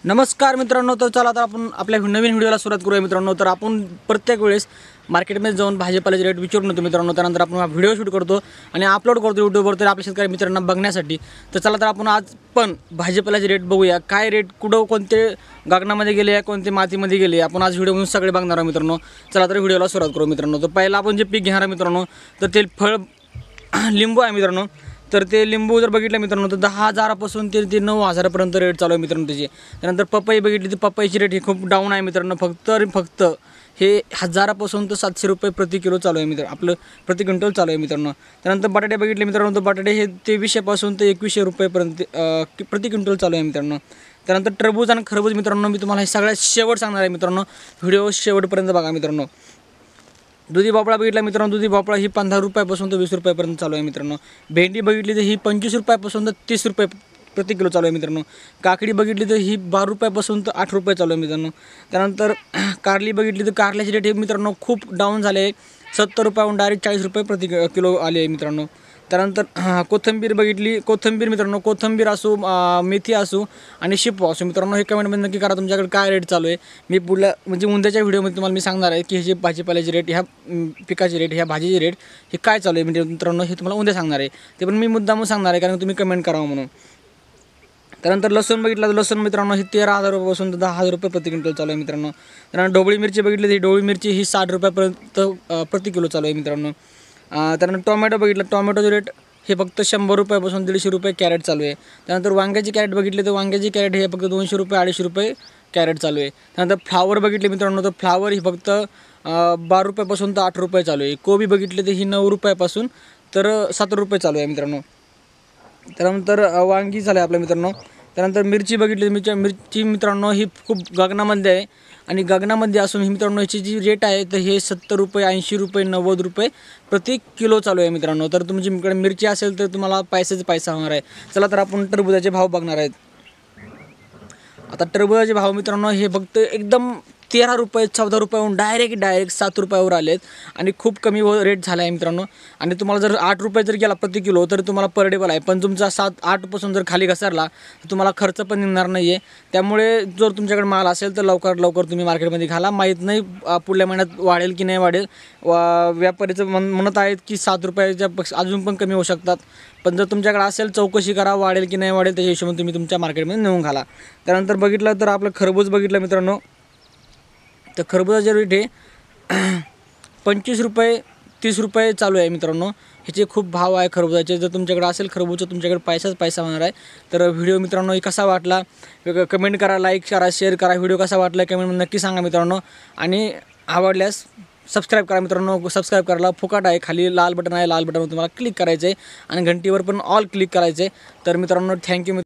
नमस्कार मित्रांनो, तर चला आता आपण आपल्या नवीन व्हिडिओला सुरुवात करूया मित्रांनो। तर आपण प्रत्येक वेळेस मार्केटमध्ये जाऊन भाजीपाल्याचे रेट विचारून येतो मित्रांनो। त्यानंतर आपण हा व्हिडिओ शूट करतो आणि अपलोड करतो यूट्यूबवर तर आपल्या शेतकरी मित्रांना बघण्यासाठी। तर चला तर आपण आज पण भाजीपाल्याचे रेट बघूया, काय रेट कुठं कोणते गगनामध्ये गेले आहे, कोणते मातीमध्ये गेले, आपण आज व्हिडिओमधून सगळे बघणार आहोत मित्रांनो। चला तर व्हिडिओला सुरुवात करू मित्रांनो। तर पहिला आपण जे पीक घेणार आहे मित्रांनो, तर ते फळ लिंबू आहे मित्रांनो। तर ते लिंबू जर बघितलं मित्रांनो तर 10,000पासून ते 9,000पर्यंत रेट चालू आहे मित्रांनो त्याची। त्यानंतर पपई बघितली तर पपईची रेट ही खूप डाऊन आहे मित्रांनो, फक्त हे 1000पासून तर 700 रुपये प्रति किलो चालू आहे मित्रांनो, आपलं प्रति क्विंटल चालू आहे मित्रांनो। त्यानंतर बटाटे बघितले मित्रांनो तर बटाटे हे 2300पासून ते 2100 रुपयेपर्यंत प्रति क्विंटल चालू आहे मित्रांनो। त्यानंतर टरबूज आणि खरबूज मित्रांनो मी तुम्हाला हे सगळ्यात शेवट सांगणार आहे मित्रांनो, व्हिडिओ शेवटपर्यंत बघा मित्रांनो। दुधी भोपळा बघितला मित्रांनो, दुधी भोपळा ही 15 रुपयापासून तर 20 रुपयापर्यंत चालू आहे मित्रांनो। भेंडी बघितली तर ही 25 रुपयापासून तर 30 रुपये प्रति किलो चालू आहे मित्रांनो। काकडी बघितली तर ही 12 रुपयापासून तर 8 रुपये चालू आहे मित्रांनो। त्यानंतर कारली बघितली तर कारल्याची रेट हे मित्रांनो खूप डाऊन झाले आहे, 70 रुपयाहून डायरेक्ट 40 रुपये प्रति किलो आले आहे मित्रांनो। त्यानंतर कोथिंबीर बघितली, कोथिंबीर मित्रांनो, कोथिंबीर असो मेथी असो आणि शेपू असो मित्रांनो, हे कमेंटमध्ये नक्की करा तुमच्याकडे काय रेट चालू आहे। मी पुढल्या म्हणजे उद्याच्या व्हिडिओमध्ये तुम्हाला मी सांगणार आहे की हे जे भाजीपाल्याचे रेट, ह्या पिकाचे रेट, ह्या भाजीचे रेट हे काय चालू आहे म्हणजे मित्रांनो, हे तुम्हाला उद्या सांगणार आहे। ते पण मी मुद्दामून सांगणार आहे कारण तुम्ही कमेंट करावं म्हणून। त्यानंतर लसूण बघितलं तर लसूण मित्रांनो ही 13,000 रुपयापासून तर 10,000 रुपये प्रति क्विंटल चालू आहे मित्रांनो। त्यानंतर ढोबळी मिरची बघितली तर ढोबळी मिरची ही 60 रुपयापर्यंत प्रति किलो चालू आहे मित्रांनो। त्यानंतर टोमॅटो बघितलं, टोमॅटोचे रेट हे फक्त 100 रुपयापासून 150 रुपये कॅरेट चालू आहे। त्यानंतर वांग्याची कॅरेट बघितले तर वांग्याची कॅरेट हे फक्त 200 रुपये 250 रुपये कॅरेट चालू आहे। त्यानंतर फ्लावर बघितले मित्रांनो तर फ्लावर ही फक्त 12 रुपयापासून तर 8 रुपये चालू आहे। कोबी बघितले तर ही 9 रुपयापासून तर 7 रुपये चालू आहे मित्रांनो। त्यानंतर वांगी झालं आहे आपल्या मित्रांनो। त्यानंतर मिरची बघितली, मिरची मित्रांनो ही खूप गगनामध्ये आहे आणि गगनामध्ये असून ही मित्रांनो याची जी रेट आहे तर हे 70 रुपये 80 रुपये 90 रुपये प्रति किलो चालू आहे मित्रांनो। तर तुमच्याकडे मिरची असेल तर तुम्हाला पैशाचा पैसा होणार आहे। चला तर आपण टरबुजाचे भाव बघणार आहेत। आता टरबुजाचे भाव मित्रांनो हे फक्त एकदम 13 रुपये 14 रुपयाहून डायरेक्ट 7 रुपयावर आलेत आणि खूप कमी रेट झाला आहे मित्रांनो। आणि तुम्हाला जर 8 रुपये जर गेला प्रति किलो तर तुम्हाला परडेबल आहे, पण तुमचा 7-8पासून जर खाली घसरला तर तुम्हाला खर्च पण निघणार नाही आहे। त्यामुळे जर तुमच्याकडे माल असेल तर लवकर तुम्ही मार्केटमध्ये घाला, माहीत नाही पुढल्या महिन्यात वाढेल की नाही वाढेल। व्यापारीचं म्हणत आहेत की 7 रुपयाच्या अजून पण कमी होऊ शकतात, पण जर तुमच्याकडे असेल चौकशी करा वाढेल की नाही वाढेल, त्याच्या हिशोबाने तुम्ही तुमच्या मार्केटमध्ये नेऊन घाला। त्यानंतर बघितलं तर आपलं खरबूज बघितलं मित्रांनो तर खरबुजाचे रेट हे 25 रुपये 30 रुपये चालू आहे मित्रांनो। ह्याचे खूप भाव आहे खरबुजाचे। जर तुमच्याकडे असेल खरबूज तुमच्याकडे पैसा होणार आहे। तर व्हिडिओ मित्रांनो कसा वाटला कमेंट करा, लाईक करा, शेअर करा। व्हिडिओ कसा वाटला कमेंटमध्ये नक्की सांगा मित्रांनो आणि आवडल्यास सबस्क्राईब करा मित्रांनो। सबस्क्राईब करायला फुकट आहे, खाली लाल बटन आहे, लाल बटनवर तुम्हाला क्लिक करायचं आहे आणि घंटीवर पण ऑल क्लिक करायचं आहे। तर मित्रांनो थँक्यू।